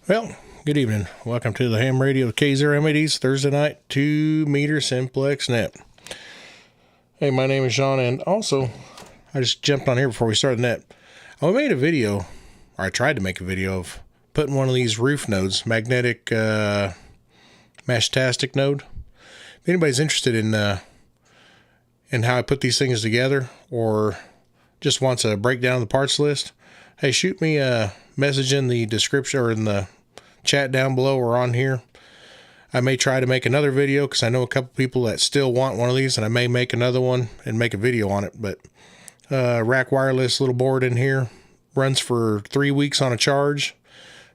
Well, good evening. Welcome to the ham radio with K0MAD's Thursday night 2-meter Simplex net. Hey, my name is Sean, and also, I just jumped on here before we started the net. I made a video, or I tried to make a video of putting one of these roof nodes, magnetic Mestastic node. If anybody's interested in how I put these things together, or just wants a breakdown of the parts list, hey, shoot me a message in the description or in the chat down below or on here. I may try to make another video because I know a couple people that still want one of these, and I may make another one and make a video on it. But rack wireless little board in here, runs for 3 weeks on a charge.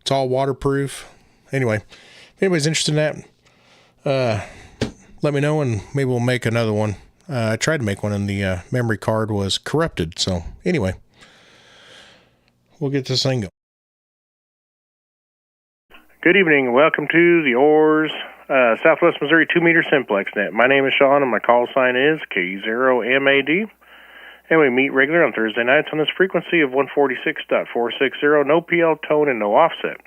It's all waterproof. Anyway, if anybody's interested in that, let me know and maybe we'll make another one. I tried to make one and the memory card was corrupted. So anyway, we'll get this thing going. Good evening and welcome to the Oars, Southwest Missouri 2-meter Simplex net. My name is Sean and my call sign is K0MAD. And we meet regularly on Thursday nights on this frequency of 146.460, no PL tone and no offset.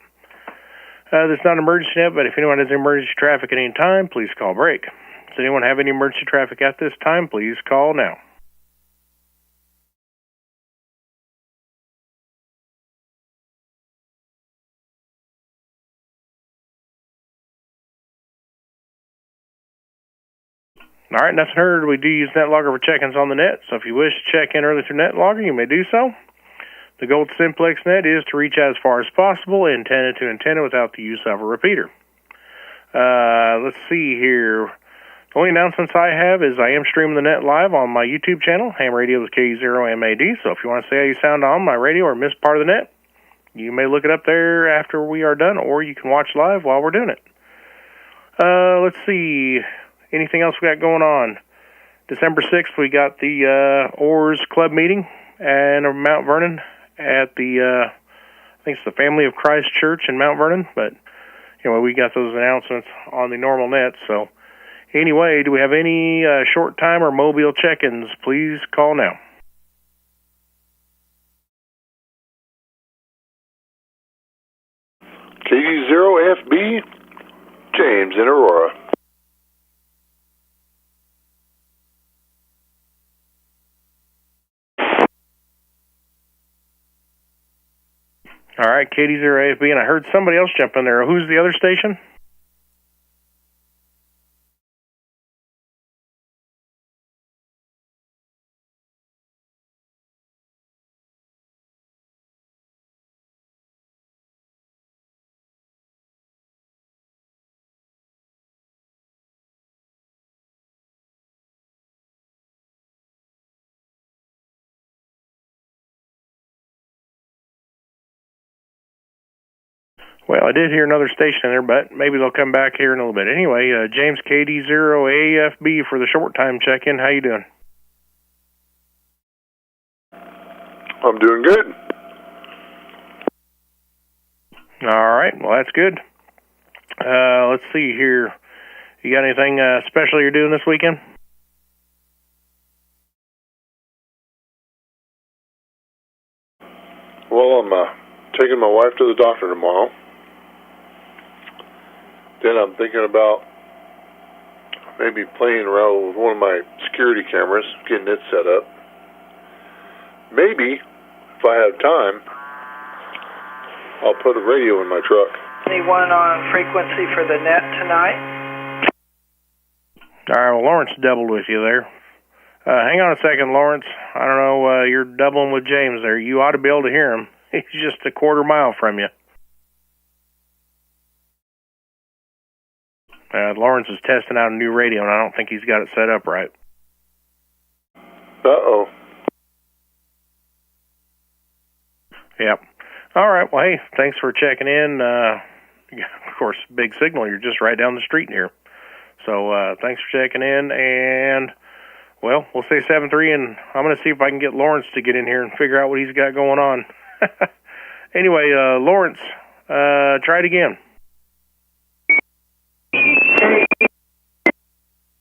This is not an emergency net, but if anyone has emergency traffic at any time, please call break. Does anyone have any emergency traffic at this time? Please call now. All right, nothing heard. We do use NetLogger for check-ins on the net, so if you wish to check in early through NetLogger, you may do so. The goal of Simplex net is to reach out as far as possible, antenna to antenna, without the use of a repeater. Let's see here. The only announcements I have is I am streaming the net live on my YouTube channel, Ham Radio with K0MAD, so if you want to see how you sound on my radio or miss part of the net, you may look it up there after we are done, or you can watch live while we're doing it. Let's see. Anything else we got going on? December 6th, we got the Oars Club meeting in Mount Vernon at the, I think it's the Family of Christ Church in Mount Vernon. But, anyway, we got those announcements on the normal net. So, anyway, do we have any short time or mobile check-ins? Please call now. KD0FB, James in Aurora. All right, KD0AFB, and I heard somebody else jump in there. Who's the other station? Well, I did hear another station in there, but maybe they'll come back here in a little bit. Anyway, James KD0AFB for the short time check-in. How you doing? I'm doing good. All right, well, that's good. Let's see here. You got anything special you're doing this weekend? Well, I'm taking my wife to the doctor tomorrow. Then I'm thinking about maybe playing around with one of my security cameras, getting it set up. Maybe, if I have time, I'll put a radio in my truck. Anyone on frequency for the net tonight? All right, well, Lawrence doubled with you there. Hang on a second, Lawrence. I don't know, you're doubling with James there. You ought to be able to hear him. He's just a quarter mile from you. Lawrence is testing out a new radio, and I don't think he's got it set up right. Uh-oh. Yep. All right, well, hey, thanks for checking in. Of course, big signal. You're just right down the street here. So thanks for checking in, and, well, we'll say 7-3, and I'm going to see if I can get Lawrence to get in here and figure out what he's got going on. Anyway, Lawrence, try it again.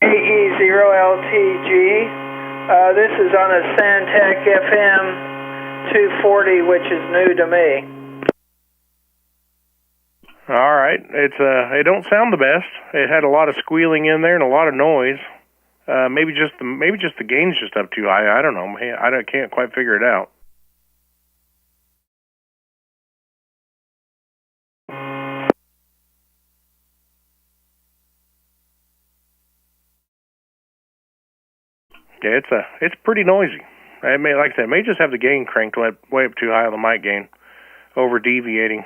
AE0LTG. This is on a Santec FM 240, which is new to me. All right. It don't sound the best. It had a lot of squealing in there and a lot of noise. Maybe just the gain's just up too high. I don't know. Can't quite figure it out. Yeah, it's pretty noisy. Like I said, it may just have the gain cranked way up too high on the mic gain, over deviating.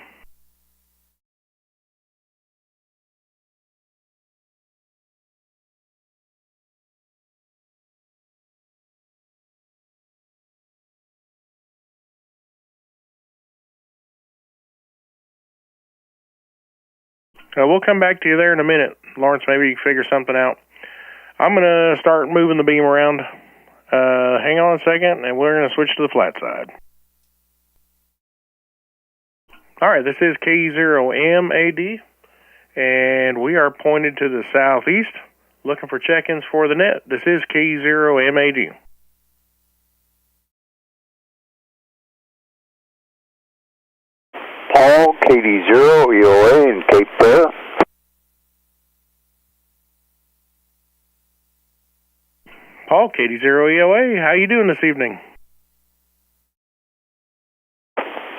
We'll come back to you there in a minute, Lawrence. Maybe you can figure something out. I'm going to start moving the beam around. Hang on a second, and we're going to switch to the flat side. All right, this is KE0MAD, and we are pointed to the southeast, looking for check-ins for the net. This is KE0MAD. Paul, KD0, EOA in Cape Fear. Paul, KD0EOA, how you doing this evening?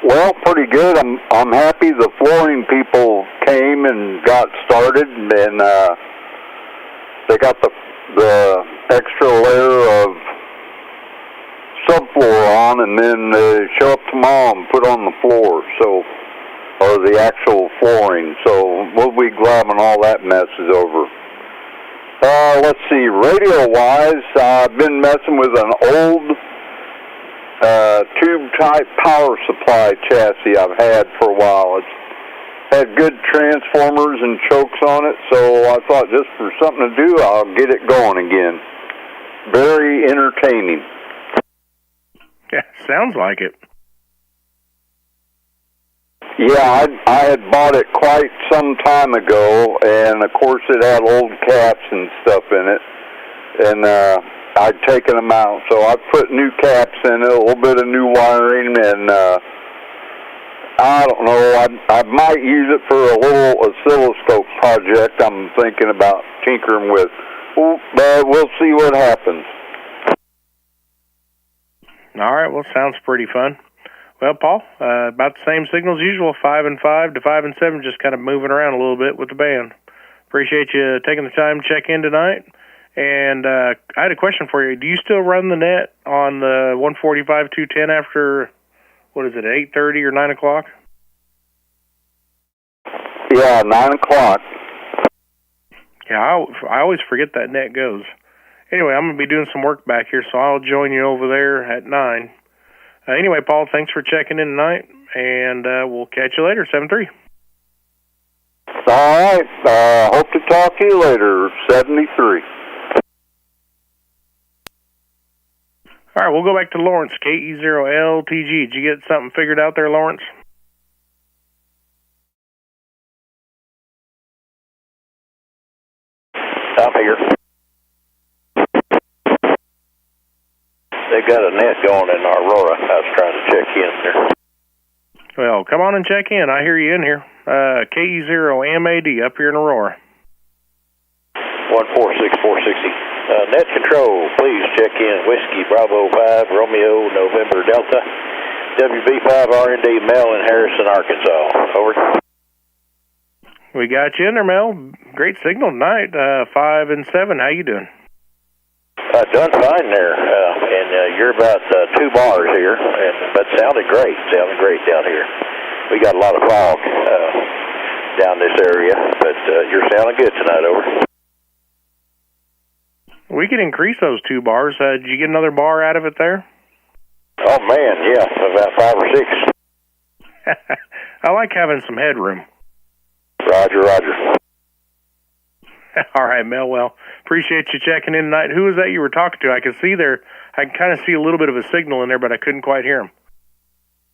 Well, pretty good. I'm happy the flooring people came and got started, and they got the extra layer of subfloor on, and then they show up tomorrow and put on the floor, or the actual flooring. So we'll be glad when all that mess is over. Let's see, radio-wise, I've been messing with an old tube-type power supply chassis I've had for a while. It's had good transformers and chokes on it, so I thought just for something to do, I'll get it going again. Very entertaining. Yeah, sounds like it. Yeah, I had bought it quite some time ago, and of course it had old caps and stuff in it, and I'd taken them out, so I put new caps in it, a little bit of new wiring, and I don't know, I might use it for a little oscilloscope project I'm thinking about tinkering with, but we'll see what happens. All right, well, sounds pretty fun. Well, Paul, about the same signal as usual, 5 and 5 to 5 and 7, just kind of moving around a little bit with the band. Appreciate you taking the time to check in tonight. And I had a question for you. Do you still run the net on the 145, 210 after, 8:30 or 9 o'clock? Yeah, 9 o'clock. Yeah, I always forget that net goes. Anyway, I'm going to be doing some work back here, so I'll join you over there at 9. Anyway, Paul, thanks for checking in tonight, and we'll catch you later, 7-3. All right. Hope to talk to you later, 73. All right, we'll go back to Lawrence, KE0LTG. Did you get something figured out there, Lawrence? I'm here. They got a net going in Aurora. I was trying to check in there. Well, come on and check in. I hear you in here. KE0MAD up here in Aurora. 146460. Net control, please check in. Whiskey Bravo 5 Romeo November Delta WB5 R&D Mel in Harrison, Arkansas. Over. We got you in there, Mel. Great signal tonight. 5 and 7. How you doing? Done fine there, and you're about 2 bars here, but sounded great down here. We got a lot of fog down this area, but you're sounding good tonight, over. We could increase those 2 bars. Did you get another bar out of it there? Oh, man, yeah, about 5 or 6. I like having some headroom. Roger. All right, Mel. Well, appreciate you checking in tonight. Who was that you were talking to? I could see there. I can kind of see a little bit of a signal in there, but I couldn't quite hear him.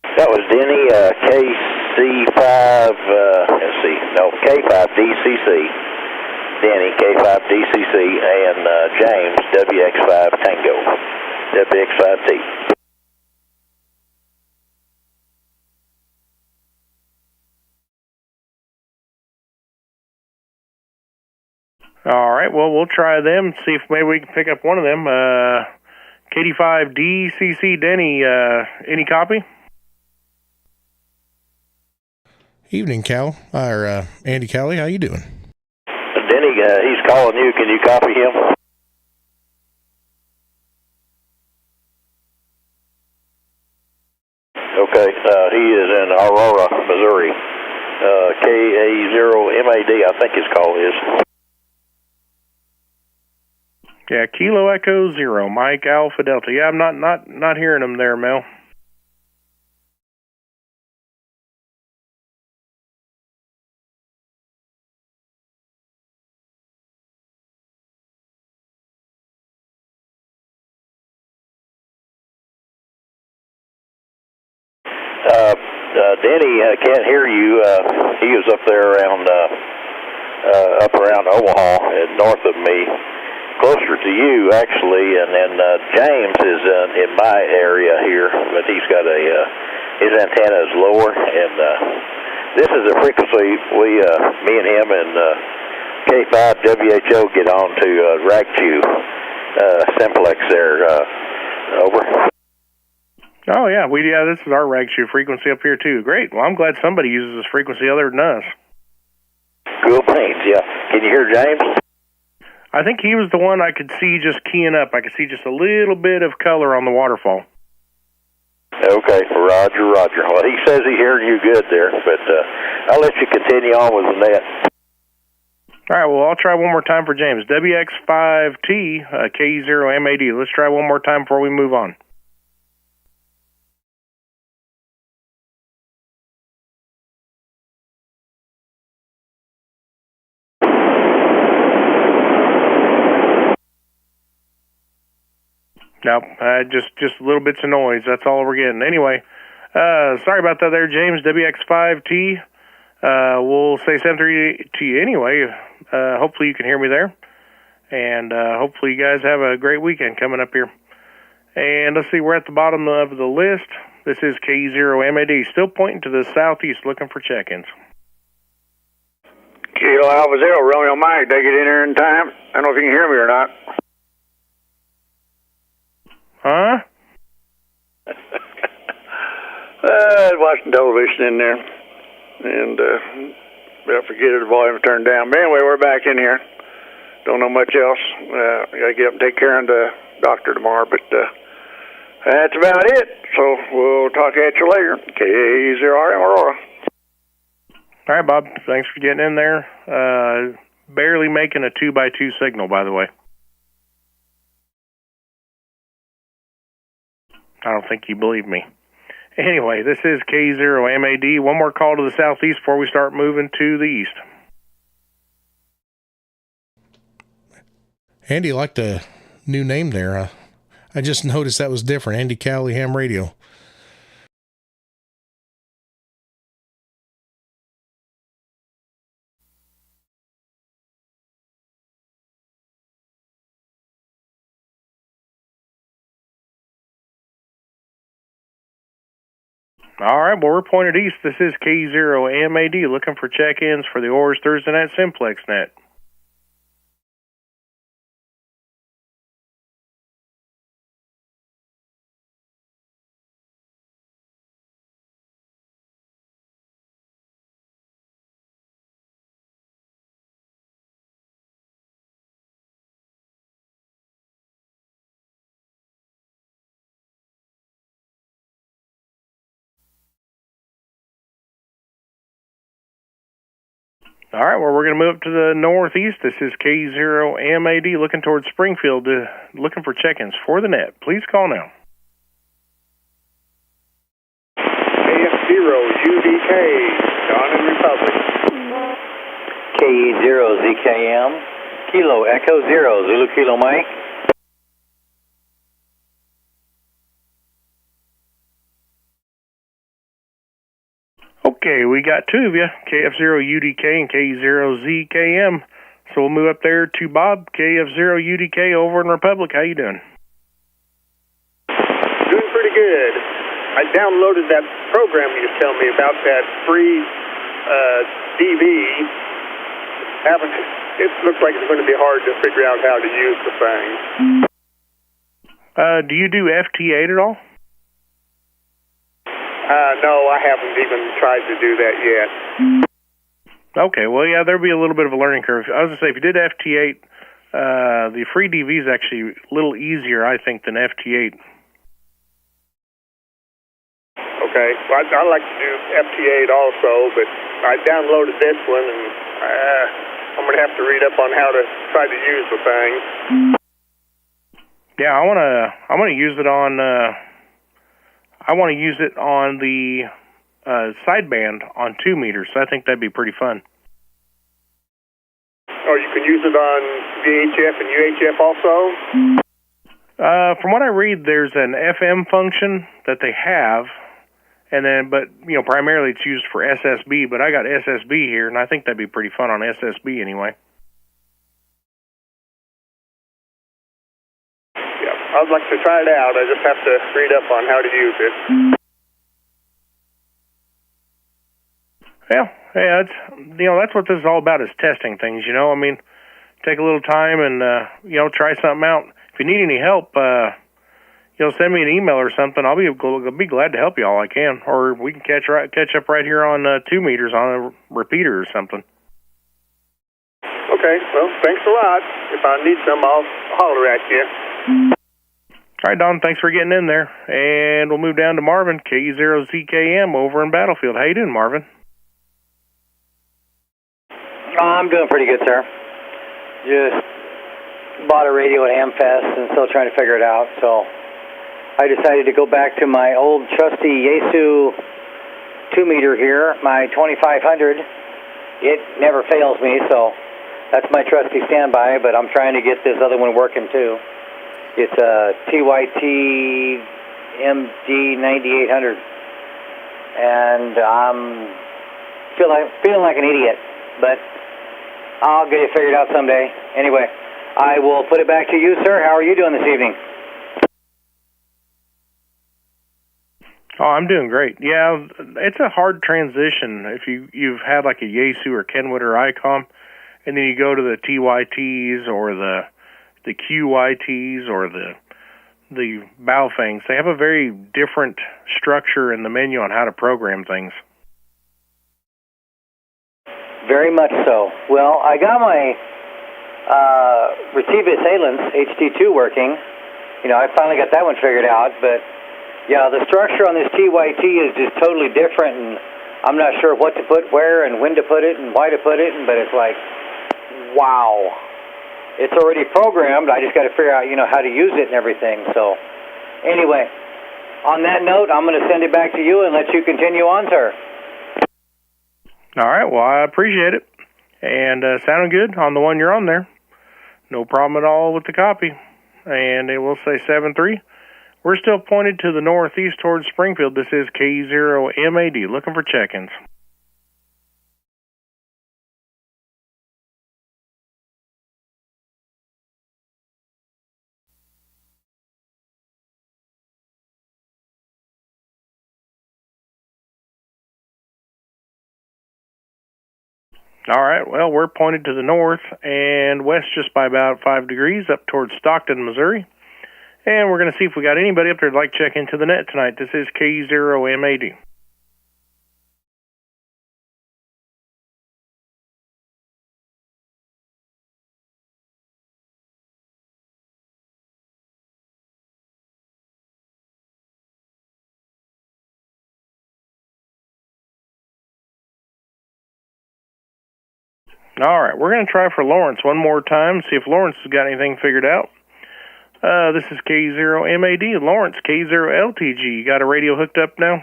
That was Denny, KC5, K5DCC. Denny, K5DCC, and James, WX5 Tango, WX5T. All right, well, we'll try them, see if maybe we can pick up one of them. KD5DCC Denny, any copy? Evening, Cal. Or Andy Cowley, how you doing? Denny, he's calling you. Can you copy him? Okay, he is in Aurora, Missouri. KA0MAD, I think his call is. Yeah, Kilo Echo 0, Mike Alpha Delta. Yeah, I'm not hearing him there, Mel. Denny can't hear you. He was up there around Omaha and north of me, closer to you actually. And then James is in my area here, but he's got his antenna is lower. And this is a frequency me and him and K5WHO get on to RAGQ Simplex there. Over. Oh, yeah, this is our RAGQ frequency up here, too. Great. Well, I'm glad somebody uses this frequency other than us. Cool beans, yeah. Can you hear James? I think he was the one I could see just keying up. I could see just a little bit of color on the waterfall. Okay, roger. Well, he says he's hearing you good there, but I'll let you continue on with the net. All right, well, I'll try one more time for James. WX5T, K0MAD. Let's try one more time before we move on. Nope, just little bits of noise. That's all we're getting. Anyway, sorry about that there, James. WX5T. We'll say 7:30 to you anyway. Hopefully you can hear me there. And hopefully you guys have a great weekend coming up here. And let's see, we're at the bottom of the list. This is K0MAD, still pointing to the southeast, looking for check-ins. Kilo Alpha Zero, Romeo Mike. Did I get in here in time? I don't know if you can hear me or not. Huh? Watching television in there. And I forget it, the volume turned down. But anyway, we're back in here. Don't know much else. I got to get up and take care of the doctor tomorrow. But that's about it. So we'll talk at you later. K0RM Aurora. All right, Bob. Thanks for getting in there. Barely making a 2x2 signal, by the way. I don't think you believe me. Anyway, this is K0MAD. One more call to the southeast before we start moving to the east. Andy liked the new name there. I just noticed that was different. Andy Cowley Ham Radio. All right, well, we're pointed east. This is K0MAD, looking for check-ins for the Oars Thursday Night Simplex Net. All right, well, we're going to move up to the northeast. This is K0MAD, looking towards Springfield, looking for check-ins for the net. Please call now. KF0UDK, John and Republic. KE0ZKM, Kilo Echo 0, Zulu Kilo Mike. Okay, we got two of you, KF0UDK and K0ZKM. So we'll move up there to Bob, KF0UDK over in Republic. How you doing? Doing pretty good. I downloaded that program you was telling me about, that free DV. It looks like it's going to be hard to figure out how to use the thing. Do you do FT8 at all? No, I haven't even tried to do that yet. Okay, well, yeah, there'll be a little bit of a learning curve. I was going to say, if you did FT8, the free DV is actually a little easier, I think, than FT8. Okay, well, I'd like to do FT8 also, but I downloaded this one, and I'm going to have to read up on how to try to use the thing. Yeah, I want to use it on. I want to use it on the sideband on 2 meters. So I think that'd be pretty fun. Oh, you can use it on VHF and UHF also? From what I read, there's an FM function that they have, and then, but primarily it's used for SSB. But I got SSB here, and I think that'd be pretty fun on SSB anyway. Yeah, I'd like to try it out. I just have to read up on how to use it. Yeah, it's that's what this is all about, is testing things. I mean, take a little time and try something out. If you need any help, send me an email or something. I'll be glad to help you all I can, or we can catch up right here on 2 meters on a repeater or something. Okay, well, thanks a lot. If I need some, I'll holler at you. All right, Don, thanks for getting in there. And we'll move down to Marvin, K0ZKM over in Battlefield. How you doing, Marvin? I'm doing pretty good, sir. Just bought a radio at Amfest and still trying to figure it out. So I decided to go back to my old trusty Yaesu 2 meter here, my 2500. It never fails me, so that's my trusty standby, but I'm trying to get this other one working too. It's a TYT MD 9800, and I'm feeling like an idiot, but I'll get it figured out someday. Anyway, I will put it back to you, sir. How are you doing this evening? Oh, I'm doing great. Yeah, it's a hard transition if you've had like a Yaesu or Kenwood or Icom, and then you go to the TYTs or the QYTs or the Baofangs. They have a very different structure in the menu on how to program things. Very much so. Well, I got my Retrieve Assailants HD2 working. I finally got that one figured out, but yeah, the structure on this TYT is just totally different, and I'm not sure what to put where and when to put it and why to put it, but it's like, wow. It's already programmed. I just got to figure out, how to use it and everything. So anyway, on that note, I'm going to send it back to you and let you continue on, sir. All right, well, I appreciate it. And sounding good on the one you're on there. No problem at all with the copy. And it will say 7-3. We're still pointed to the northeast towards Springfield. This is K0MAD, looking for check-ins. All right, well, we're pointed to the north and west just by about 5 degrees up towards Stockton, Missouri. And we're going to see if we got anybody up there that'd like to check into the net tonight. This is K0MAD. All right, we're going to try for Lawrence one more time, see if Lawrence has got anything figured out. This is K0MAD, Lawrence, K0LTG. You got a radio hooked up now?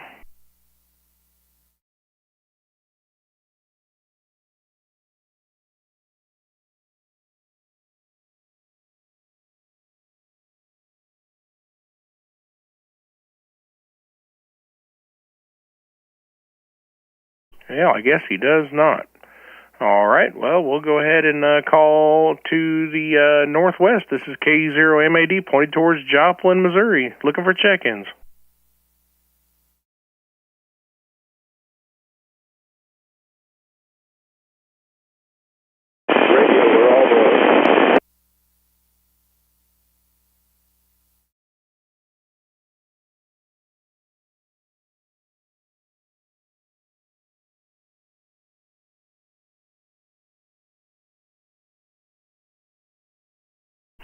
Yeah, I guess he does not. All right, well, we'll go ahead and call to the northwest. This is K0MAD, pointed towards Joplin, Missouri, looking for check-ins. Radio, we're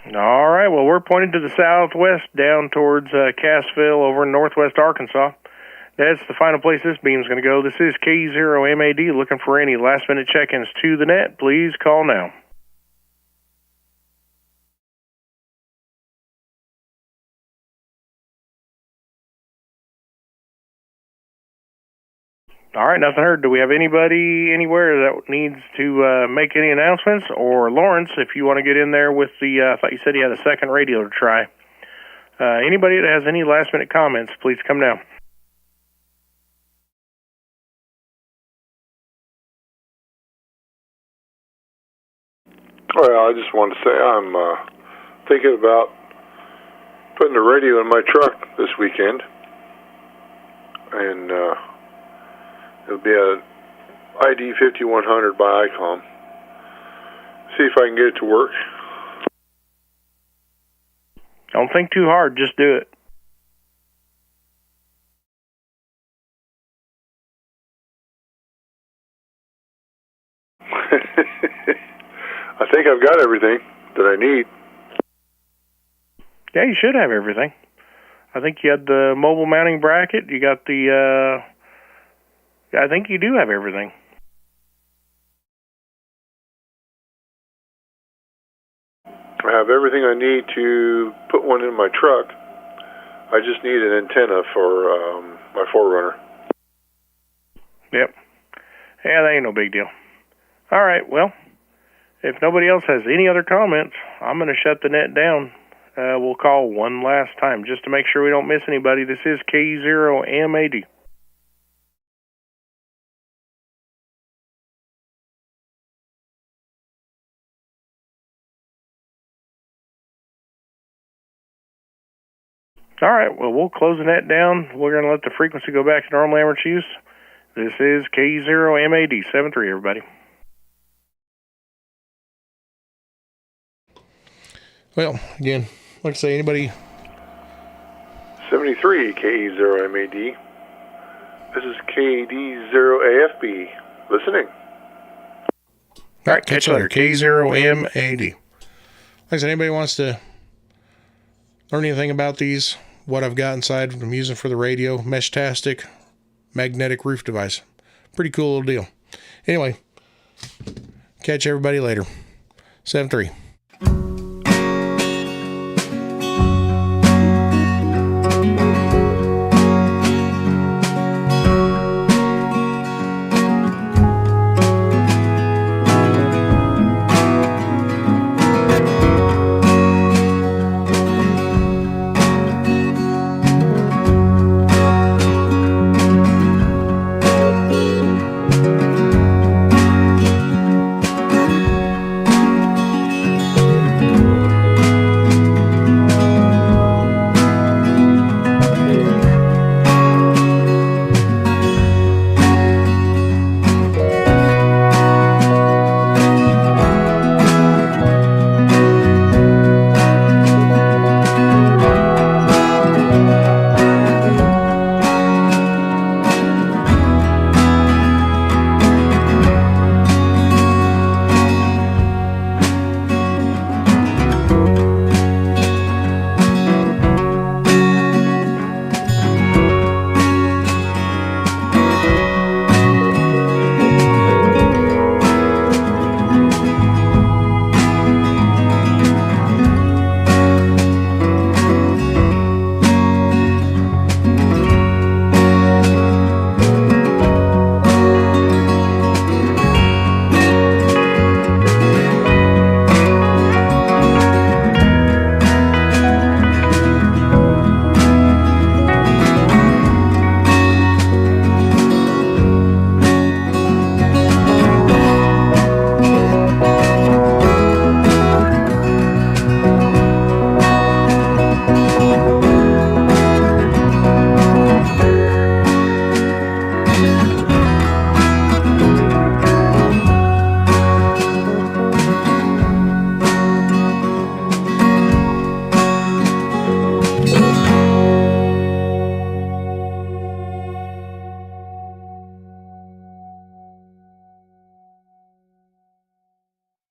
All right, well, we're pointed to the southwest down towards Cassville over in northwest Arkansas. That's the final place this beam's going to go. This is K0MAD. Looking for any last-minute check-ins to the net. Please call now. All right, nothing heard. Do we have anybody anywhere that needs to make any announcements? Or Lawrence, if you want to get in there with the, I thought you said you had a second radio to try. Anybody that has any last-minute comments, please come down. Well, I just wanted to say I'm thinking about putting the radio in my truck this weekend. And it'll be a ID 5100 by Icom. See if I can get it to work. Don't think too hard. Just do it. I think I've got everything that I need. Yeah, you should have everything. I think you had the mobile mounting bracket. You got the, I think you do have everything. I have everything I need to put one in my truck. I just need an antenna for my 4Runner. Yep. Yeah, that ain't no big deal. All right, well, if nobody else has any other comments, I'm going to shut the net down. We'll call one last time just to make sure we don't miss anybody. This is K0MAD. All right, well, we'll close the net down. We're going to let the frequency go back to normal average use. This is K0MAD 73, everybody. Well, again, like I say, anybody... 73 K0MAD. This is KD0AFB. Listening. All right, catch you later. K0MAD. Like I said, anybody wants to learn anything about these, what I've got inside I'm using for the radio, Mestastic magnetic roof device. Pretty cool little deal. Anyway, catch everybody later. 7-3.